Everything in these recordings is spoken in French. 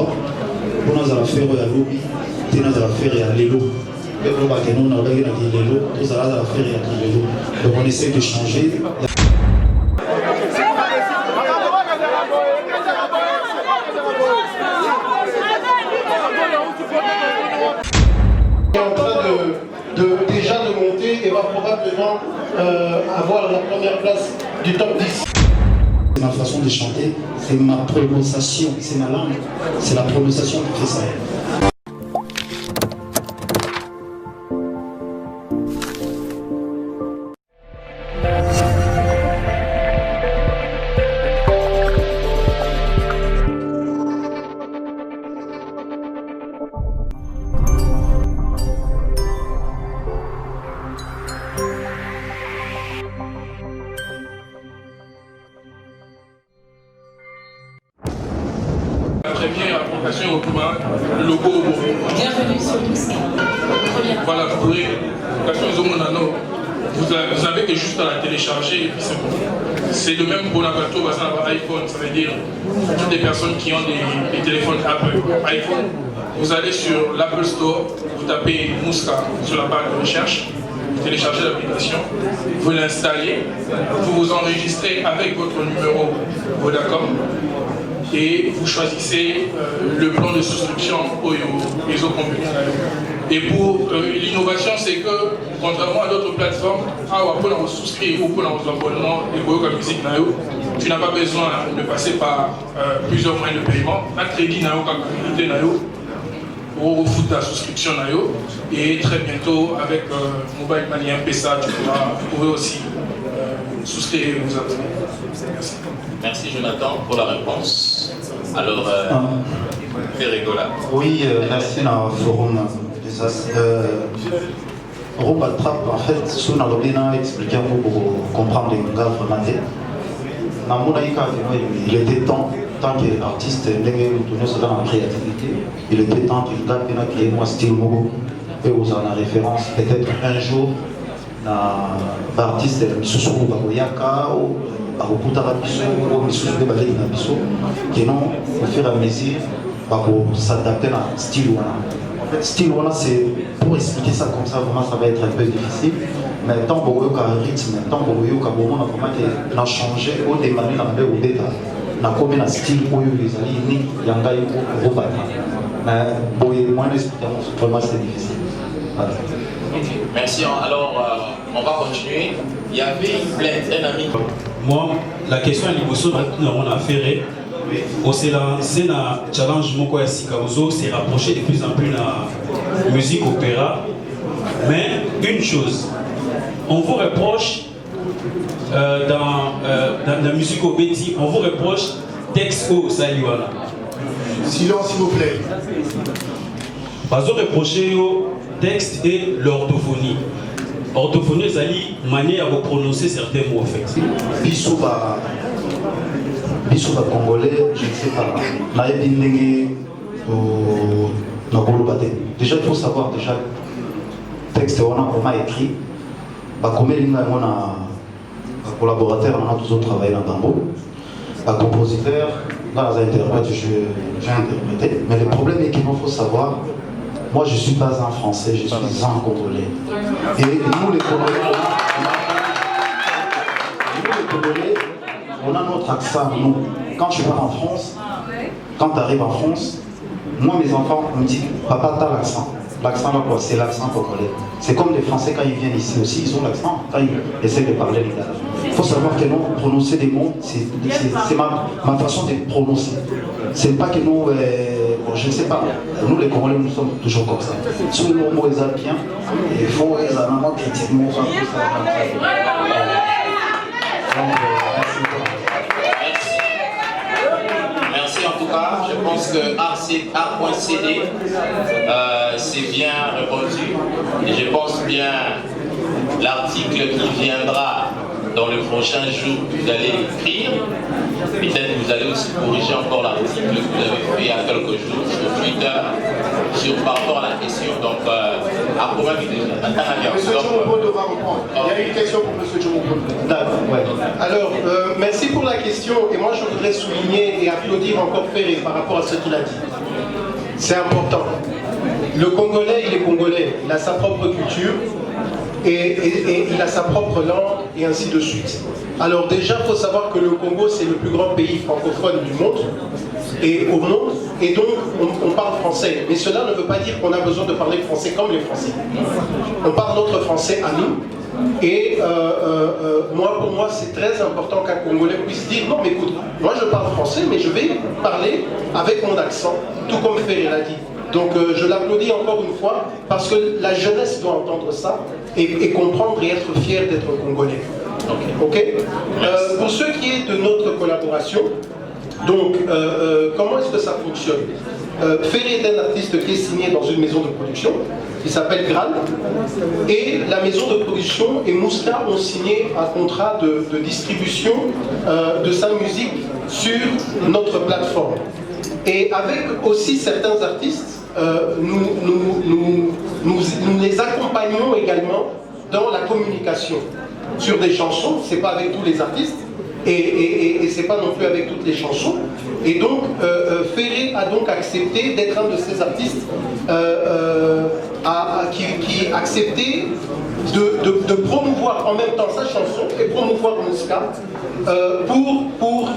d'accord? Pour nous, à faire à lobby, nous à faire à l'élo. Et pour nous, on a fait l'élo, nous à faire à l'élo. Donc on essaie de changer. Déjà de monter et va probablement avoir la première place du top 10. Ma façon de chanter, c'est ma prononciation, c'est ma langue, c'est la prononciation qui fait ça. La première application au Puma, le logo au Bienvenue sur Douce. Voilà, vous pourrez, vous avez que juste à la télécharger et puis c'est bon. C'est le même pour Nagato, iPhone, ça veut dire toutes les personnes qui ont des téléphones Apple, iPhone. Vous allez sur l'Apple Store, vous tapez Mouska sur la barre de recherche, vous téléchargez l'application, vous l'installez, vous vous enregistrez avec votre numéro Vodacom et vous choisissez le plan de souscription au réseau communautaire. Et pour l'innovation, c'est que, contrairement à d'autres plateformes, pour souscrire ou pour abonnement et la musique, tu n'as pas besoin de passer par plusieurs moyens de paiement. Un crédit, au foot de la souscription, et très bientôt, avec Mobile Money M-Pesa, vous pourrez aussi souscrire et vous abonner. Merci. Merci Jonathan pour la réponse. Alors, Ferregola. Oui, merci dans le forum. Robert Trapp, en fait, ce qu'on a expliqué pour comprendre les gars vraiment. Il était temps, tant qu'artiste, dans la créativité, il était temps qu'il y ait un style Mogo et vous en avez référence. Peut-être un jour, l'artiste Misusu Bagoyaka ou Barokutara Biso ou Misusu Bagoyaka Biso, qui non, au fur et à mesure, pour s'adapter à un style. En fait, style, c'est pour expliquer ça comme ça, vraiment, ça va être un peu difficile. Mais tant que vous avez un rythme, tant que vous avez un changé, au démarrer dans le bêta, dans combien de style où les alliés, il y a un gars qui est mais pour moi, vraiment, c'est difficile. Voilà. Merci. Alors, on va continuer. Il y avait une plainte, un ami. Moi, la question à l'émotion, on a fait. C'est un challenge Moko Sikaozo, c'est rapproché de plus en plus de la musique opéra. Mais une chose, on vous reproche dans la musique au Betty, on vous reproche texte au Saliwana. Silence s'il vous plaît. Vous reprochez au texte et l'orthophonie. Orthophonie, c'est une manière de prononcer certains mots en fait. Bisous congolais, je ne sais pas. Déjà, il faut savoir déjà le texte on a comment écrit. Comme il y a un collaborateur, on a toujours travaillé dans Tambo. Un compositeur, dans les interprètes, j'ai interprété. Mais le problème est qu'il faut savoir, moi je ne suis pas un Français, je suis un Congolais. Et nous les Congolais, on a notre accent, nous. Quand tu vas en France, quand tu arrives en France, moi mes enfants me disent, papa t'as l'accent. L'accent là quoi, c'est l'accent congolais. C'est comme les Français quand ils viennent ici aussi, ils ont l'accent, quand ils essaient de parler les gars. Il faut savoir que nous, prononcer des mots, c'est ma façon de prononcer. C'est pas que nous, je ne sais pas, nous les Congolais, nous sommes toujours comme ça. Si le mot est bien, il faut les Allemands critiquement faire tout ça. Merci en tout cas. Je pense que A.CD c'est bien répondu. Et je pense bien l'article qui viendra dans le prochain jour que vous allez écrire. Peut-être que vous allez aussi corriger encore l'article que vous avez fait il y a quelques jours sur Twitter par rapport à la question. Donc, Monsieur Djomobo devra reprendre. Il y a une question pour Monsieur Djomobo. D'accord, ouais. Alors, merci pour la question. Et moi, je voudrais souligner et applaudir encore Ferré par rapport à ce qu'il a dit. C'est important. Le Congolais, il est Congolais. Il a sa propre culture et il a sa propre langue et ainsi de suite. Alors déjà, il faut savoir que le Congo, c'est le plus grand pays francophone du monde et au monde. Et donc, on parle français. Mais cela ne veut pas dire qu'on a besoin de parler français comme les Français. On parle notre français à nous. Et pour moi, c'est très important qu'un Congolais puisse dire non, mais écoute, moi je parle français, mais je vais parler avec mon accent, tout comme Ferré l'a dit. Donc je l'applaudis encore une fois parce que la jeunesse doit entendre ça et comprendre et être fier d'être Congolais. Ok. Pour ce qui est de notre collaboration, donc comment est-ce que ça fonctionne? Ferré est un artiste qui est signé dans une maison de production qui s'appelle Graal, et la maison de production et Mouska ont signé un contrat de distribution de sa musique sur notre plateforme. Et avec aussi certains artistes, nous les accompagnons également dans la communication sur des chansons. C'est pas avec tous les artistes et c'est pas non plus avec toutes les chansons. Et donc Ferré a donc accepté d'être un de ces artistes qui a accepté de promouvoir en même temps sa chanson et promouvoir Mouska pour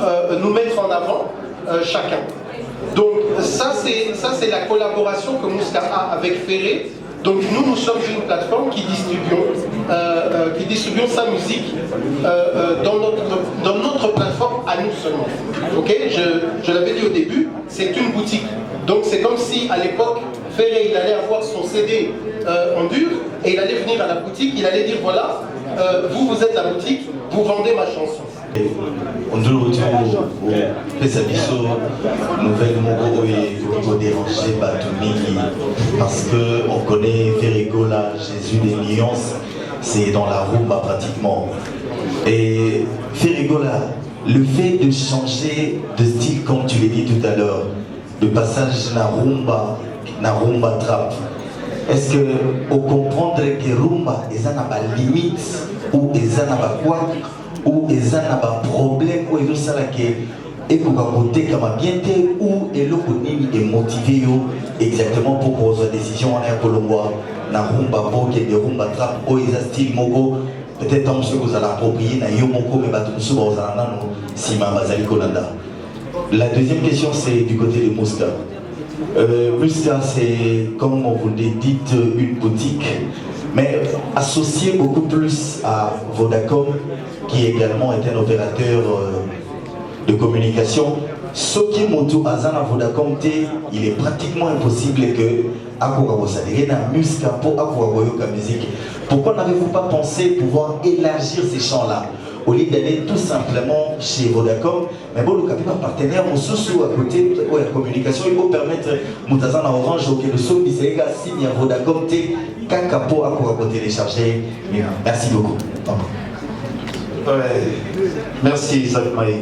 nous mettre en avant chacun. Donc ça c'est la collaboration que Mouska a avec Ferré. Donc nous sommes une plateforme qui distribuons sa musique dans notre plateforme à nous seulement. Ok, je l'avais dit au début, c'est une boutique. Donc c'est comme si à l'époque, Ferré il allait avoir son CD en dur et il allait venir à la boutique, il allait dire voilà, vous êtes la boutique, vous vendez ma chanson. On doit retour au Pesabiso, nouvelle Mogo et déranger Batoumi, parce qu'on connaît Ferregola, Jésus des Nuances, c'est dans la rumba pratiquement. Et Ferregola, le fait de changer de style, comme tu l'as dit tout à l'heure, de passage na rumba trap, est-ce que on comprendre que rumba est un limite ou est un quoi ou ils ont un problème ou ils ont ça et pour côté comme bien ou et le est motivé exactement pour poser la décision en Colombo na rumba pour que des rumba trap ou ils style mogo peut-être en ce que vous allez approprier na yomoko mais bateau sur vous allez si ma bazali kolanda. La deuxième question c'est du côté de Mouska. Mouska c'est comme vous le dites une boutique mais associé beaucoup plus à Vodacom, qui également est un opérateur de communication. Ce qui est à Vodacom, il est pratiquement impossible que Akura s'adhérer à Mouska pour Akura musique. Pourquoi n'avez-vous pas pensé pouvoir élargir ces champs-là au lieu d'aller tout simplement chez Vodacom, mais bon, le capital partenaire, mon sous à côté de la communication, il faut permettre Moutazan à Orange, ok, le son qui s'est signe à Vodacom, Kakapo à télécharger. Merci beaucoup. Merci Isaac Maï.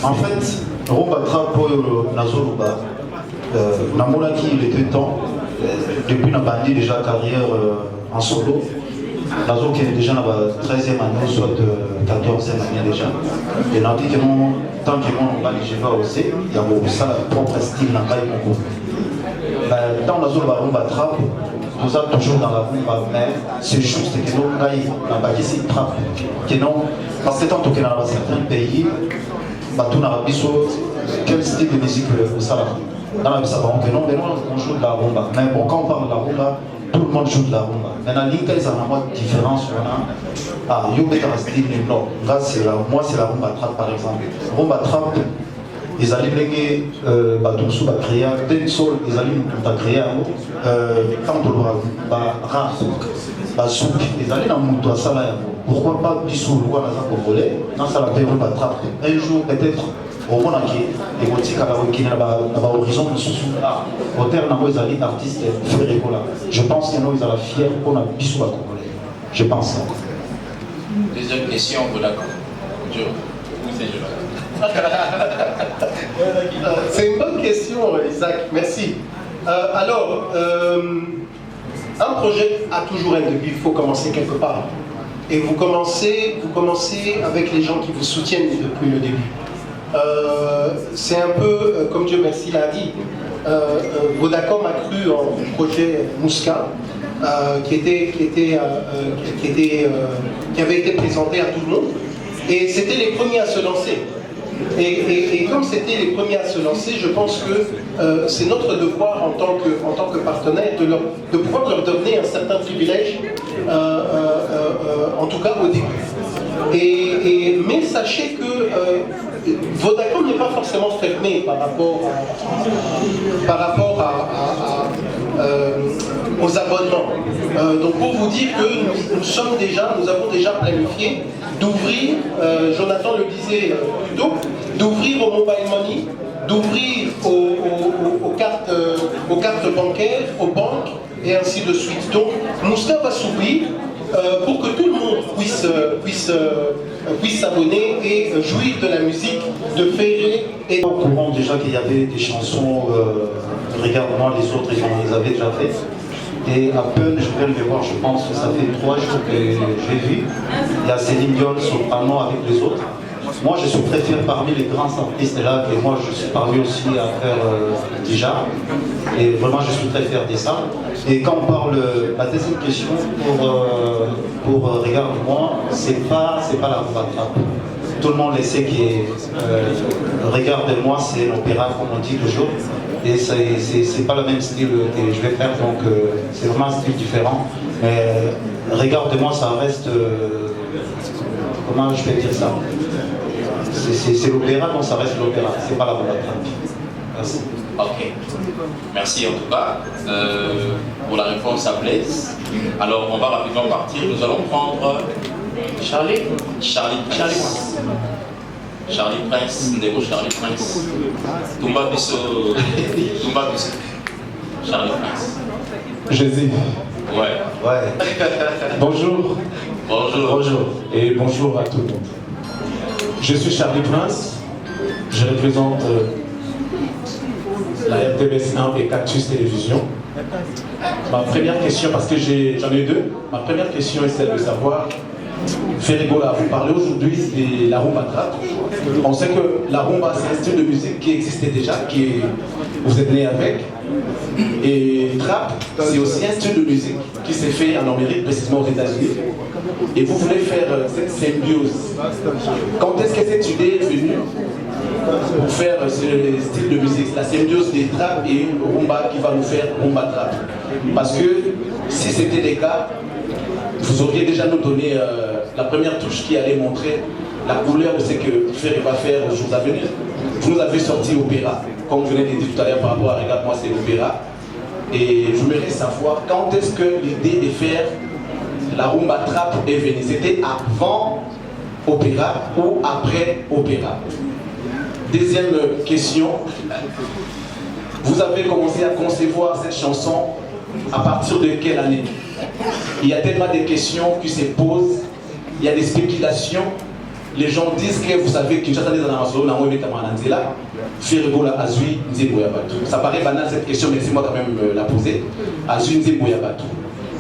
En fait, Rumba Trap pour Nazoluba, Namolaki il était temps, depuis na bandi déjà carrière en solo. Nazo qui est déjà dans la 13e année, soit 14e année déjà. Et nous dit que tant que nous allons je vais aussi, il y a ça propre style dans le Congo. Dans la zone rumba trap, nous avons toujours dans la rumba, mais c'est juste que nous avons cette trap. Parce que tant que dans certains pays, nous avons quel style de musique vous savez. Dans la musique, on joue de la rumba. Mais bon, quand on parle de la rumba, tout le monde joue de la rumba. Maintenant, il y a une différence. Il y a un style non. Moi, c'est la rumba trap par exemple. Rumba trap, ils allaient créer des sols, ils allaient créer tant de rap, bazouk, ils allaient dans le monde à ça. Pourquoi pas bisou le roi dans un congolais, dans ça la paix rumba trap. Un jour peut-être. Au moins, les boutiques à l'horizon de au terme, ils allaient artistes Ferregola. Je pense qu'ils ont la fière qu'on a bisou à congolais. Je pense. Deuxième question, vous d'accord? C'est une bonne question, Isaac. Merci. Un projet a toujours un début, il faut commencer quelque part. Et vous commencez avec les gens qui vous soutiennent depuis le début. C'est un peu, comme Dieu merci l'a dit, Vodacom a cru en projet Mouska, qui avait été présenté à tout le monde. Et c'était les premiers à se lancer. Et comme c'était les premiers à se lancer, je pense que c'est notre devoir en tant que partenaire de pouvoir leur donner un certain privilège, en tout cas au début. Mais sachez que Vodacom n'est pas forcément fermé par rapport aux abonnements. Donc pour vous dire que nous avons déjà planifié d'ouvrir, Jonathan le disait plus tôt, d'ouvrir au mobile money, d'ouvrir aux cartes bancaires, aux banques, et ainsi de suite. Donc Mouska va s'ouvrir pour que tout le monde puisse s'abonner et jouir de la musique de Ferré. Au courant déjà qu'il y avait des chansons, regarde-moi les autres, ils les avaient déjà fait. Et à peine je viens de les voir, je pense que ça fait 3 jours que j'ai vu. Il y a Céline Dion, Soprano avec les autres. Moi je suis préféré parmi les grands artistes là, et moi je suis parvenu aussi à faire déjà. Et vraiment je suis très fier de ça. Et quand on parle, la deuxième question pour Regarde-moi, c'est pas la rumba trap. Tout le monde le sait que Regarde-moi c'est l'opéra comme on dit toujours. Et c'est pas le même style que je vais faire, donc c'est vraiment un style différent. Mais Regarde-moi ça reste, comment je vais dire ça? C'est l'opéra, donc ça reste l'opéra, c'est pas la rumba trap. Merci. Ok. Merci en tout cas pour la réponse à Blaise. Alors on va rapidement partir. Nous allons prendre Charlie Prince. Charlie Prince, Ndego Charlie Prince. Tumba Bisso. Charlie Prince. Jésus. Ouais. Bonjour. Bonjour. Et bonjour à tout le monde. Je suis Charlie Prince. Je représente la RTBS 1 et Cactus Télévision. Ma première question, parce que j'en ai deux, ma première question est celle de savoir, Ferregola, vous parlez aujourd'hui de la rumba trap. On sait que la rumba c'est un style de musique qui existait déjà, vous êtes né avec. Et trap, c'est aussi un style de musique qui s'est fait en Amérique, précisément aux États-Unis. Et vous voulez faire cette symbiose. Quand est-ce que cette idée est venue pour faire ce style de musique, la symbiose des trap et rumba qui va nous faire rumba trap? Parce que si c'était le cas, vous auriez déjà nous donné la première touche qui allait montrer la couleur de ce que Ferré va faire aux jours à venir. Vous nous avez sorti opéra, comme vous venez de dire tout à l'heure par rapport à Regarde-moi c'est l'opéra. Et je voudrais savoir quand est-ce que l'idée de faire la rumba trap est venue. C'était avant opéra ou après opéra? Deuxième question, vous avez commencé à concevoir cette chanson à partir de quelle année? Il y a tellement de questions qui se posent, il y a des spéculations. Les gens disent que vous savez que ça paraît banal cette question, mais laissez-moi quand même la poser.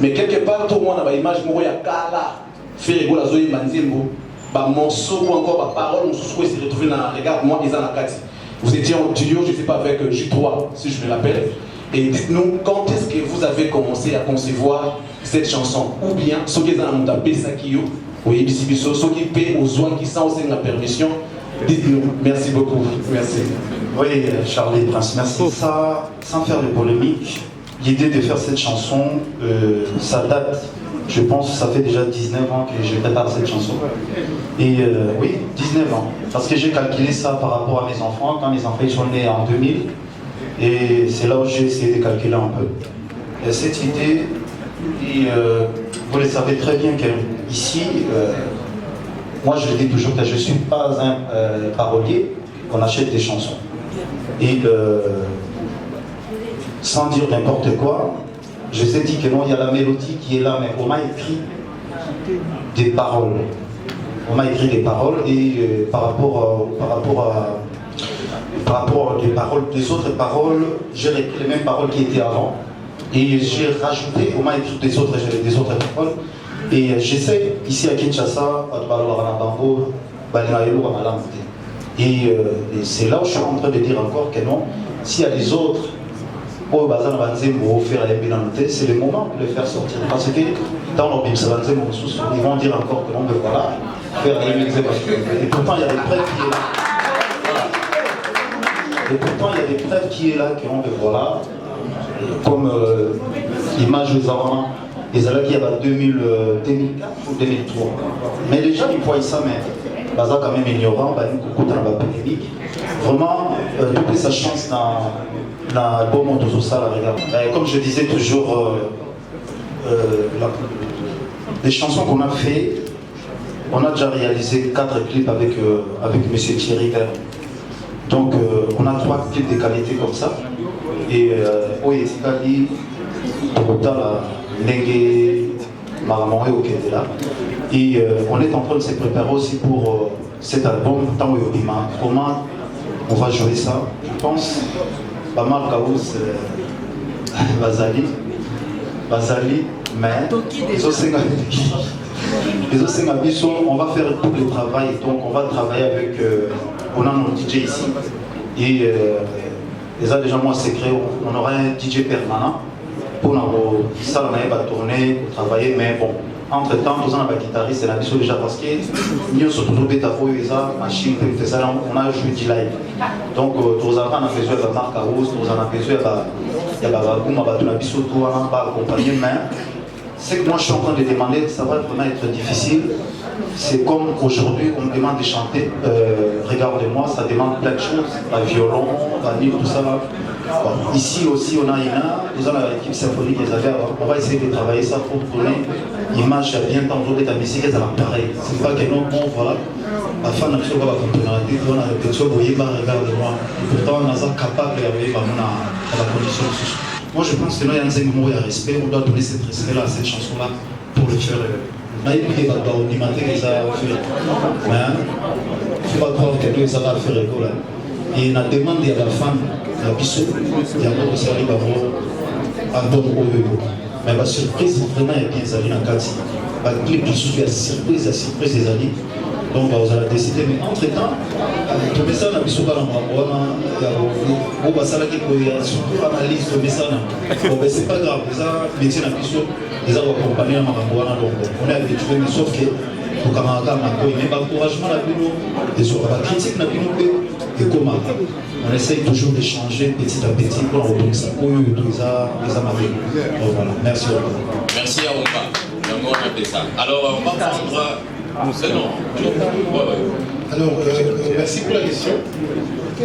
Mais quelque part, tout le monde a l'image de Ferregola Zoé Manzembo. Morceau ou encore parole, on se retrouve dans Regarde-moi, ils en ont 4. Vous étiez en studio, je ne sais pas, avec J3, si je me rappelle. Et dites-nous, quand est-ce que vous avez commencé à concevoir cette chanson? Ou bien, ceux qui ont tapé ça qui ceux qui paient aux soins qui sont aussi la permission, dites-nous. Merci beaucoup. Merci. Oui, Charlie Prince, merci. Ça, sans faire de polémique, l'idée de faire cette chanson, ça date. Je pense que ça fait déjà 19 ans que je prépare cette chanson. Et oui, 19 ans. Parce que j'ai calculé ça par rapport à mes enfants, quand mes enfants sont nés en 2000. Et c'est là où j'ai essayé de calculer un peu. Et cette idée, vous le savez très bien qu'ici, moi je le dis toujours que je ne suis pas un parolier, qu'on achète des chansons. Et sans dire n'importe quoi, je sais dit que non, il y a la mélodie qui est là, mais on m'a écrit des paroles. On m'a écrit des paroles et par rapport à par rapport aux paroles, des autres paroles, j'ai repris les mêmes paroles qui étaient avant et j'ai rajouté, on m'a écrit des autres paroles et j'essaie ici à Kinshasa, et c'est là où je suis en train de dire encore que non, s'il y a des autres, c'est le moment de les faire sortir parce que dans leur Bible, ils vont dire encore que non, mais voilà, faire et pourtant il y a des preuves qui est là. Et pourtant, il y a des preuves qui est là, qui ont, voilà, comme l'image des enfants, les années qui y a 2004 ou 2003. Mais les gens, ils voient ça, mais Baza quand même ignorant, beaucoup dans la polémique. Vraiment, toute sa chance dans l'album de Zosa, la regarde. Comme je disais toujours, les chansons qu'on a fait, on a déjà réalisé 4 clips avec M. Thierry Vert. Donc on a 3 clips de qualité comme ça. Et Oyetikali, Tokotala, Nenge, Maramoé au Kedela. Et on est en train de se préparer aussi pour cet album, Tango Yobima. Comment on va jouer ça? Je pense, Bamal Kaous, Bazali, mais les autres on va faire tout le travail. Donc on va travailler avec, on a nos DJ ici. Et déjà moi secret, on aura un DJ permanent pour ça on va tourner, pour travailler, mais bon. Entre temps, nous avons un guitariste et la mission déjà parce que nous sommes toujours des machines, on a joué du live. Donc, nous avons besoin de la marque à rose, nous avons besoin de la mission tout accompagner, mais ce que moi je suis en train de demander, ça va vraiment être difficile. C'est comme aujourd'hui, on me demande de chanter, regardez-moi, ça demande plein de choses, la violon, la livre, tout ça. Bon, ici aussi, on a Ina, nous avons l'équipe symphonique des affaires, on va essayer de travailler ça pour donner l'image bien tantôt de ta musique, elle est pareille. C'est pas que non, bon, voilà, la fin de la chose va complémenter, on a répétition, vous voyez, regarde-moi. Pourtant, on est capable de regarder la condition. Moi, je pense que nous, il y a un moment où il y a respect, on doit donner cet respect-là à cette chanson-là pour le faire. On a écouté on dimandait que ça va faire. Mais il ne faut pas croire que ça va faire école. Et on a demandé à la femme, la bisou, il y a beaucoup de services à bon mais la surprise, vraiment, est bien allée dans le cadre. La clip qui suit la surprise des alliés. Donc, vous allez décider, mais entre-temps, le message n'a pas été surtout analyse le message. Bon, mais c'est pas grave, les métiers n'a pas été accompagnés dans Maramboana, donc on est habitué, mais sauf que pour Kamaraga, mais l'encouragement n'a plus la critique n'a plus et comment on essaye toujours d'échanger petit à petit pour retrouver ça. Voilà, merci. Merci à Oumba. Alors, on va prendre. Alors, merci pour la question.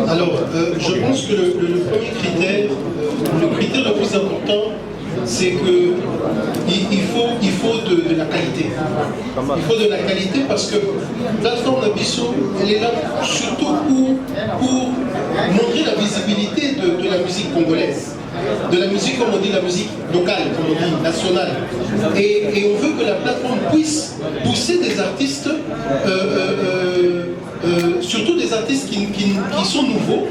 Alors, je pense que le premier critère, le critère le plus important, c'est qu'il faut de la qualité. Il faut de la qualité parce que la plateforme Abisso, elle est là surtout pour montrer la visibilité de la musique congolaise. De la musique, comme on dit, la musique locale, comme on dit, nationale. Et on veut que la plateforme puisse pousser des artistes, surtout des artistes qui sont nouveaux,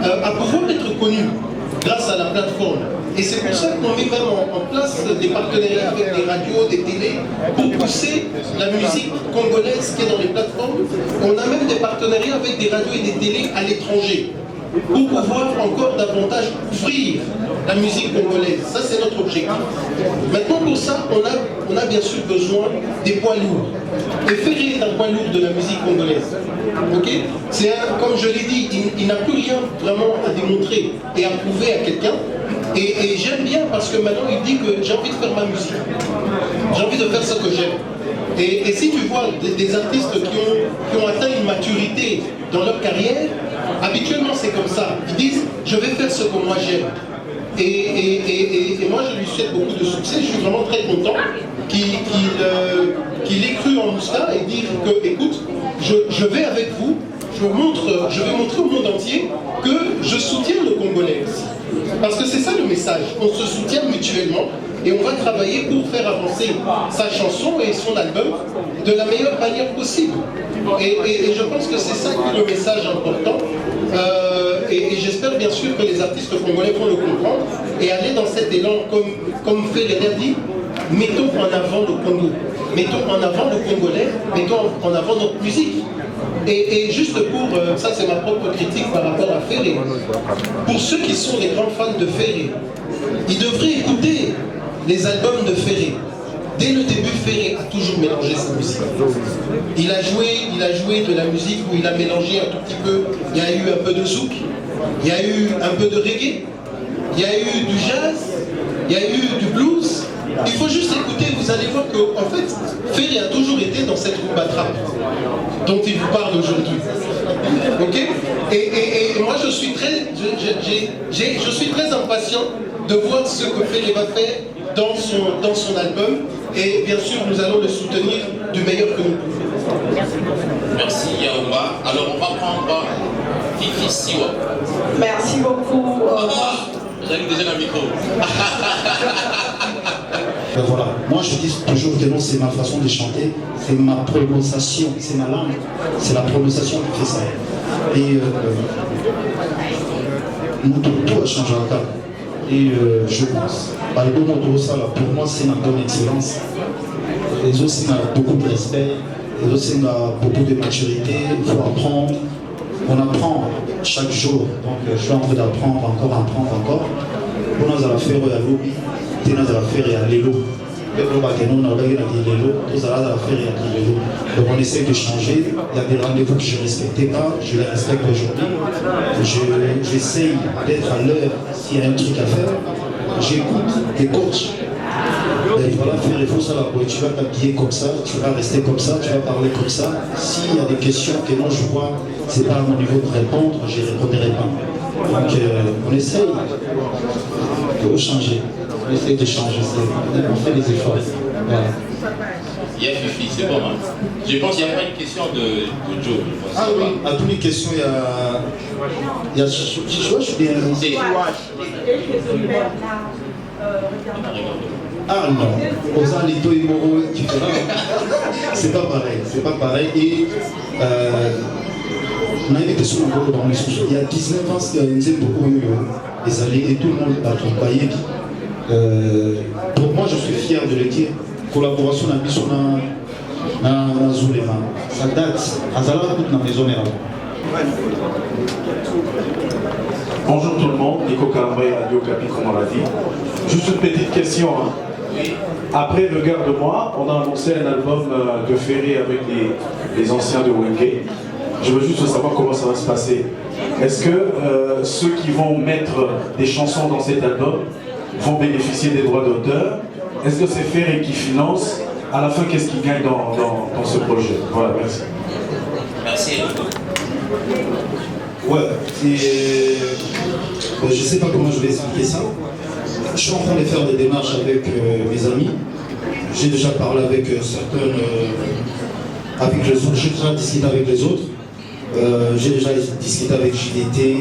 à pouvoir être connus grâce à la plateforme. Et c'est pour ça qu'on met même en place des partenariats avec des radios, des télés, pour pousser la musique congolaise qui est dans les plateformes. On a même des partenariats avec des radios et des télés à l'étranger, pour pouvoir encore davantage ouvrir la musique congolaise. Ça, c'est notre objectif. Maintenant, pour ça, on a bien sûr besoin des poids lourds. Et Ferré est un poids lourd de la musique congolaise. Okay? Comme je l'ai dit, il n'a plus rien vraiment à démontrer et à prouver à quelqu'un. Et j'aime bien parce que maintenant, il dit que j'ai envie de faire ma musique. J'ai envie de faire ce que j'aime. Et si tu vois des artistes qui ont atteint une maturité dans leur carrière, habituellement c'est comme ça. Ils disent, je vais faire ce que moi j'aime. Et moi je lui souhaite beaucoup de succès. Je suis vraiment très content qu'il ait cru en Moussa et dire que, écoute, je vais avec vous, je vais montrer au monde entier que je soutiens le Congolais. Parce que c'est ça le message. On se soutient mutuellement. Et on va travailler pour faire avancer sa chanson et son album de la meilleure manière possible. Et je pense que c'est ça qui est le message important. et j'espère bien sûr que les artistes congolais vont le comprendre et aller dans cet élan, comme Fédéraire dit, mettons en avant le Congo, mettons en avant le Congolais, mettons en avant notre musique. Et juste pour, ça c'est ma propre critique par rapport à Ferré, pour ceux qui sont les grands fans de Ferré, ils devraient écouter les albums de Ferré. Dès le début, Ferré a toujours mélangé sa musique. Il a joué de la musique où il a mélangé un tout petit peu, il y a eu un peu de zouk, il y a eu un peu de reggae, il y a eu du jazz, il y a eu du blues. Il faut juste écouter, vous allez voir que, en fait, Ferré a toujours été dans cette rumba trap dont il vous parle aujourd'hui. Ok? Et moi, je suis très impatient de voir ce que Ferré va faire dans son album. Et bien sûr, nous allons le soutenir du meilleur que nous pouvons. Merci Yaouma. Alors, on va prendre Fifi Siwa. Merci beaucoup. J'allume déjà le micro. Voilà, moi je dis toujours que non, c'est ma façon de chanter, c'est ma prononciation, c'est ma langue, c'est la prononciation qui fait ça. Et tout a changé encore. Et je pense, pour moi c'est ma bonne excellence. Les autres, c'est beaucoup de respect, les autres, c'est beaucoup de maturité, il faut apprendre. On apprend chaque jour, donc je suis en train d'apprendre encore. On a la faire à l'obi, on a la faire à l'élo. Donc on essaie de changer. Il y a des rendez-vous que je ne respectais pas, je les respecte aujourd'hui. J'essaye d'être à l'heure s'il y a un truc à faire. J'écoute des coachs. Voilà, faire il faut ça là, tu vas t'habiller comme ça, tu vas rester comme ça, tu vas parler comme ça. S'il y a des questions que moi je vois, c'est pas à mon niveau de répondre, je ne répondrai pas. Donc on essaye de changer. On essaye de changer, on fait des efforts. Voilà. Il y a Fifi, c'est bon. Hein? Je pense qu'il n'y a pas une question de Joe. Ah oui, à toutes les questions, il y a Chichouach ou bien ah non, aux Alito et Moro, c'est pas pareil, Et on a une question encore dans les sous. Il y a 19 ans, nous aimons beaucoup les alliés et tout le monde a travaillé. Pour moi, je suis fier de le dire. Collaboration avec Bissona dans Zulema. Ça date. Azala toute la maison. Bonjour tout le monde, Nico Calambré, Radio Capi, comme on l'a dit. Juste une petite question. Après Le Garde-moi, on a annoncé un album de Ferré avec les anciens de Wenge. Je veux juste savoir comment ça va se passer. Est-ce que ceux qui vont mettre des chansons dans cet album vont bénéficier des droits d'auteur? Est-ce que c'est Ferré qui finance? À la fin, qu'est-ce qu'il gagne dans ce projet? Voilà, merci. Merci. Ouais, je ne sais pas comment je vais expliquer ça. Je suis en train de faire des démarches avec mes amis. J'ai déjà parlé avec certaines, avec les autres. J'ai déjà discuté avec les autres. J'ai déjà discuté avec JDT,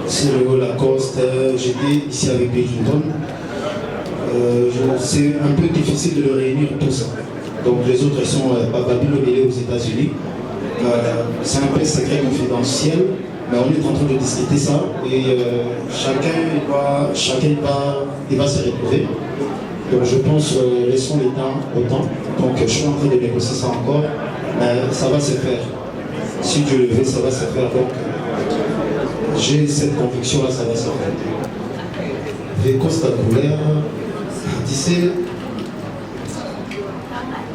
Cyril Lacoste. J'étais ici avec Bellington. C'est un peu difficile de le réunir tout ça. Donc les autres sont Babylone et aux États-Unis. C'est un peu secret confidentiel, mais on est en train de discuter ça et chacun va se retrouver. Donc je pense laissons les temps au temps. Donc je suis en train de négocier ça encore, mais ça va se faire. Si Dieu le veut, ça va se faire. Donc j'ai cette conviction là, ça va se faire. Et Costa Couleur, tu sais,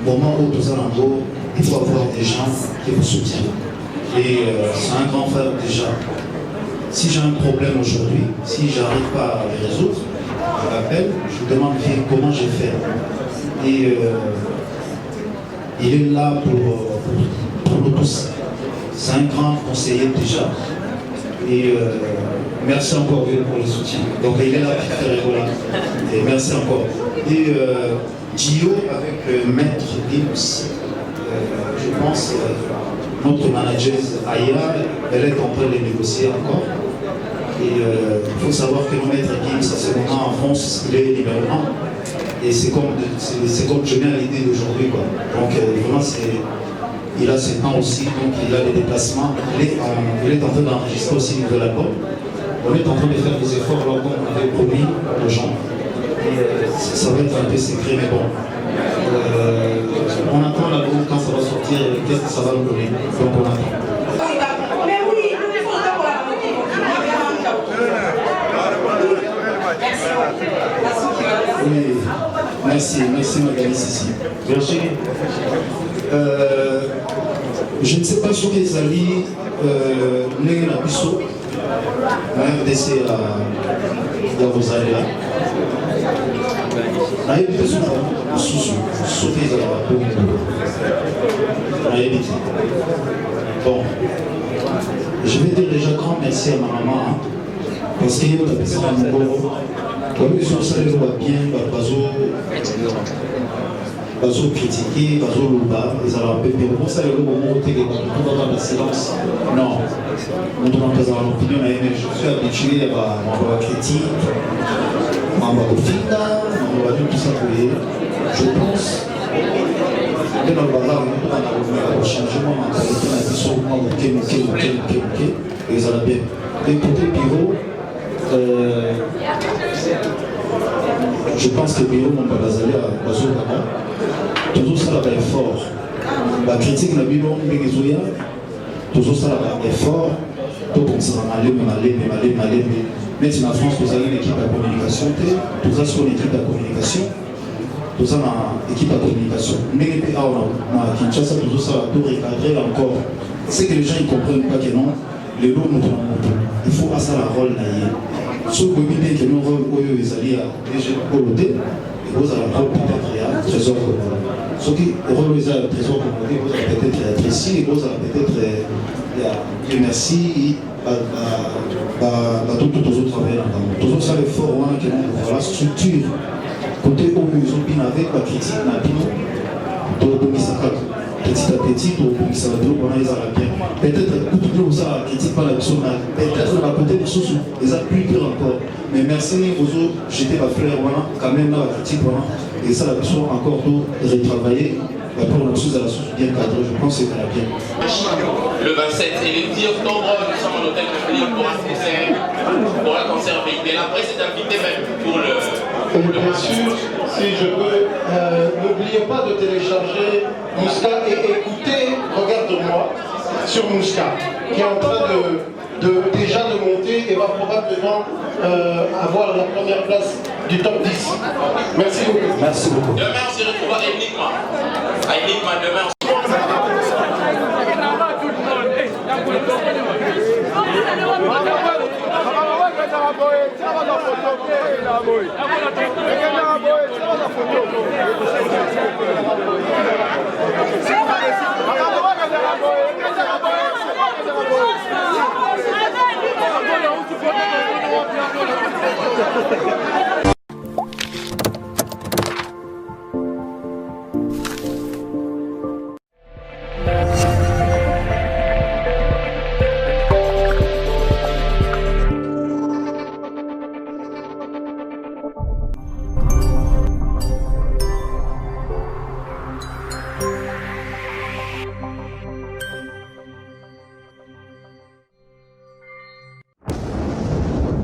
moment où nous allons, il faut avoir des gens qui vous soutiennent. Et c'est un grand frère déjà. Si j'ai un problème aujourd'hui, si je n'arrive pas à le résoudre, je l'appelle, je lui demande comment j'ai fait. Et il est là pour nous tous. C'est un grand conseiller déjà. Et merci encore pour le soutien. Donc il est là pour faire Ebola. Et merci encore. Et Gio avec Maître Gibbs, je pense notre manager Aya, elle est en train de négocier encore. Et il faut savoir que le Maître Gibbs, à ce moment en France, il est numéro 1. Et c'est comme je viens à l'idée d'aujourd'hui. Donc vraiment Il a 7 ans aussi, donc il a des déplacements. Il est en train d'enregistrer aussi une nouvelle album. On est en train de faire des efforts là, comme on avait promis aux gens. Et, ça va être un peu secret, mais bon. On attend l'album quand ça va sortir, qu'est-ce que ça va nous donner. Donc on attend. Oui, merci Magali Sissi. Merci. Je ne sais pas sur les alliés, Négé Nabiso, RDC à Rosalia. Bon, je vais dire déjà grand merci à ma maman, hein, parce qu'il y a une personne à mon corps. Comme ils ont salé le bien, bazo critiquer, bazo louba, ils allaient un peu mais pour ça le moment où tu es dans le silence. Non, on doit pas avoir l'opinion, mais je suis habitué à ma critique, à ma confida, à tout ça pour lui. Je pense que dans le bazar, on a un changement mentalité, on a dit sur moi, ok, et ils allaient bien. Et côté bureau, je pense que le bureau mon bazalé à Bazo Kama, toujours ça là-bas est fort. La critique n'a pas eu toujours ça là-bas est fort. Tout on s'en allait, mais en France, vous avez une équipe de communication, tout ça sur une équipe de communication, tout ça dans l'équipe de communication. Mais à Kinshasa, toujours ça, tout recadrer encore. C'est que les gens ne comprennent pas que non, les lots nous il faut passer la rôle d'ailleurs. Ce que vous dites que nous avons les alliés à déjà coloter, vous avez un rôle peut-être à trésor commun. Ce qui rôle les alliés à trésor commun, vous avez peut-être apprécié, vous avez peut-être merci à tous les autres travailleurs. Toujours ça l'effort, la structure, côté où ils ont bien avec la critique, petit à petit, ça va toujours pendant les Arabiens. Peut-être que tout ça critique pas la personne, peut-être la côté des choses, les a plus pire encore. Mais merci aux autres, j'étais ma frère, voilà, quand même là, la critique, voilà, et ça, la personne encore tout retravailler. Pour la chose à la source bien cadrée, je pense que c'est très bien. Le 27 et le 10 octobre, nous sommes à l'hôtel de Philippe pour un concert véhiculé. La presse est invitée même pour le. Bien sûr, si je peux, n'oubliez pas de télécharger Mouska et écouter Regarde-moi sur Mouska, qui est en train déjà de monter et va probablement avoir la première place du top 10. Merci beaucoup. Merci beaucoup. Demain, on se retrouve à Enigma. À Enigma, demain. Thank you.